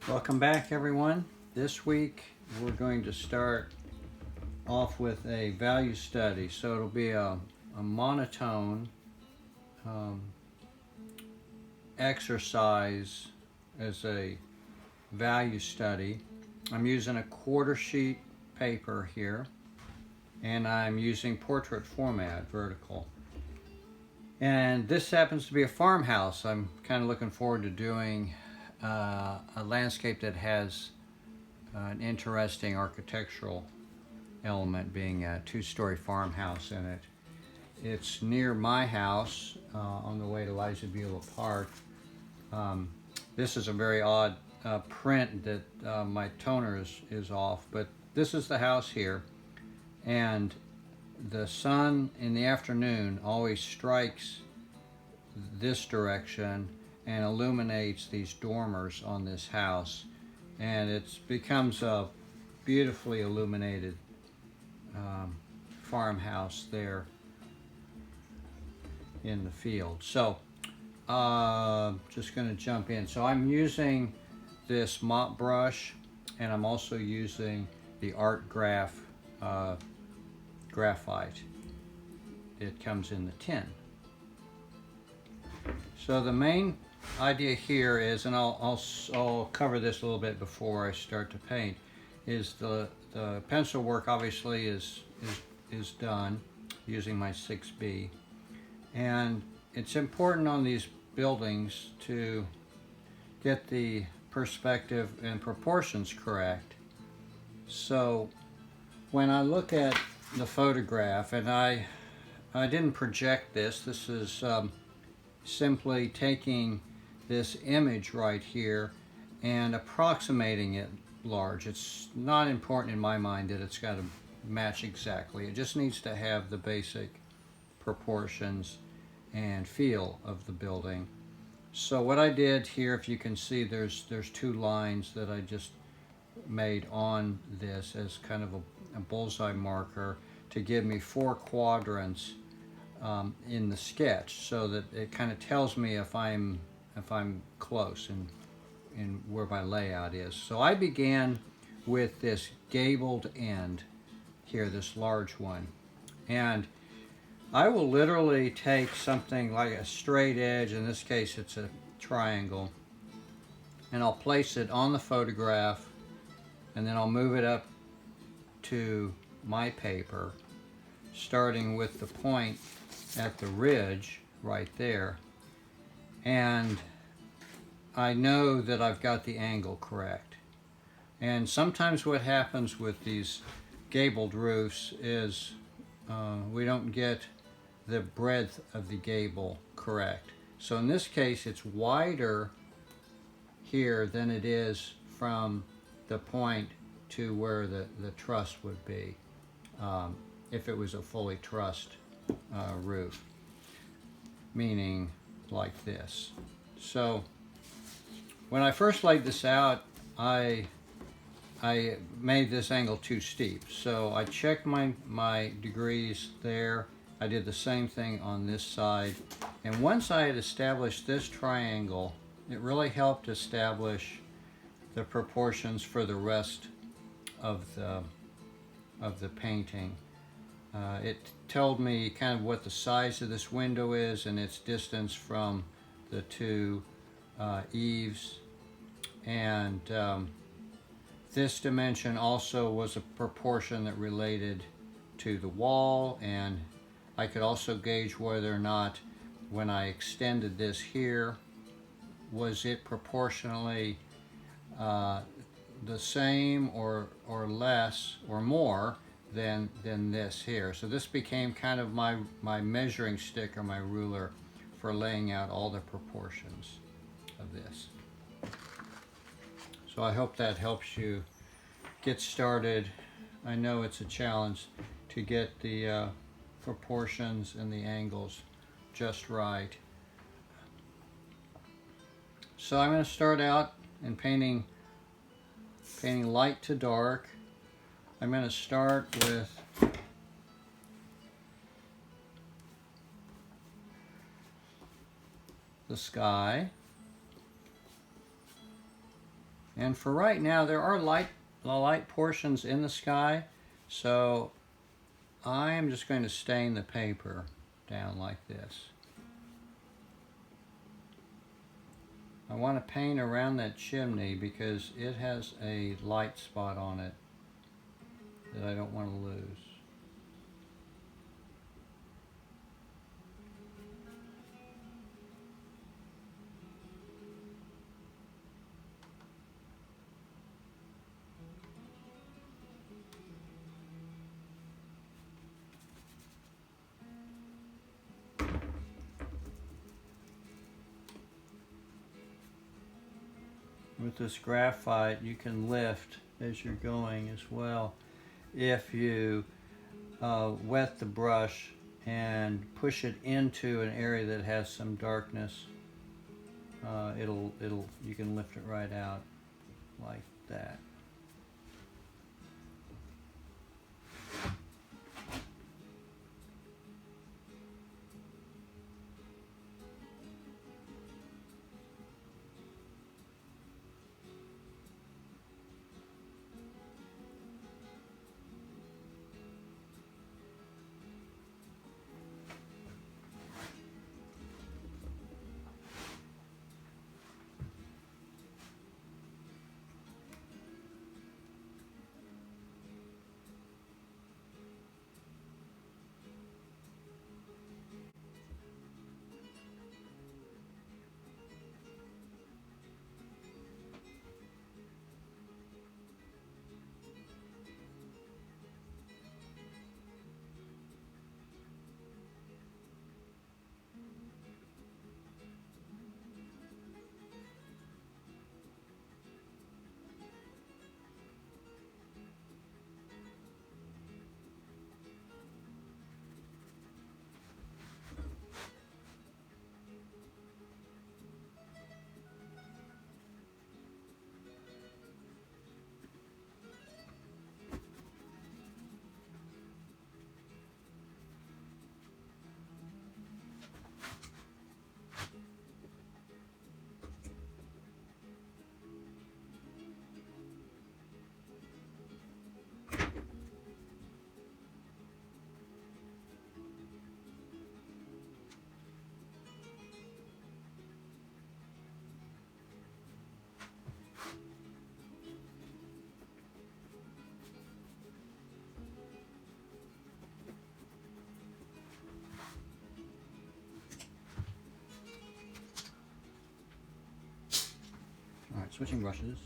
Welcome back, everyone. This week we're going to start off with a value study. So it'll be a monotone um, exercise as a value study. I'm using a quarter sheet paper here, and I'm using portrait format, vertical. And this happens to be a farmhouse. I'm kind of looking forward to doing a landscape that has an interesting architectural element, being a two-story farmhouse in it. It's near my house on the way to Liza Beulah Park. This is a very odd print that my toner is off, but this is the house here, and the sun in the afternoon always strikes this direction and illuminates these dormers on this house, and it becomes a beautifully illuminated farmhouse there in the field. So just going to jump in. So I'm using this mop brush, and I'm also using the Art Graph graphite. It comes in the tin. So the main idea here is, and I'll cover this a little bit before I start to paint, is the pencil work obviously is done using my 6B, and it's important on these buildings to get the perspective and proportions correct. So when I look at the photograph, and I didn't project this, this is simply taking this image right here and approximating it large. It's not important in my mind that it's got to match exactly. It just needs to have the basic proportions and feel of the building. So what I did here, if you can see, there's two lines that I just made on this as kind of a bullseye marker to give me 4 quadrants in the sketch, so that it kind of tells me if I'm close in where my layout is. So I began with this gabled end here, this large one, and I will literally take something like a straight edge, in this case it's a triangle, and I'll place it on the photograph, and then I'll move it up to my paper, starting with the point at the ridge right there, and I know that I've got the angle correct. And sometimes what happens with these gabled roofs is we don't get the breadth of the gable correct. So in this case, it's wider here than it is from the point to where the truss would be if it was a fully trussed roof, meaning like this. So when I first laid this out, I made this angle too steep. So I checked my degrees there. I did the same thing on this side. And once I had established this triangle, it really helped establish the proportions for the rest of the painting. It told me kind of what the size of this window is and its distance from the two eaves, and this dimension also was a proportion that related to the wall, and I could also gauge whether or not when I extended this here, was it proportionally the same or less or more than this here. So this became kind of my measuring stick or my ruler for laying out all the proportions of this. So I hope that helps you get started. I know it's a challenge to get the proportions and the angles just right. So I'm going to start out in painting light to dark. I'm going to start with the sky. And for right now, there are light portions in the sky, so I am just going to stain the paper down like this. I want to paint around that chimney because it has a light spot on it that I don't want to lose. With this graphite, you can lift as you're going as well. If you wet the brush and push it into an area that has some darkness, you can lift it right out like that. Alright, switching brushes.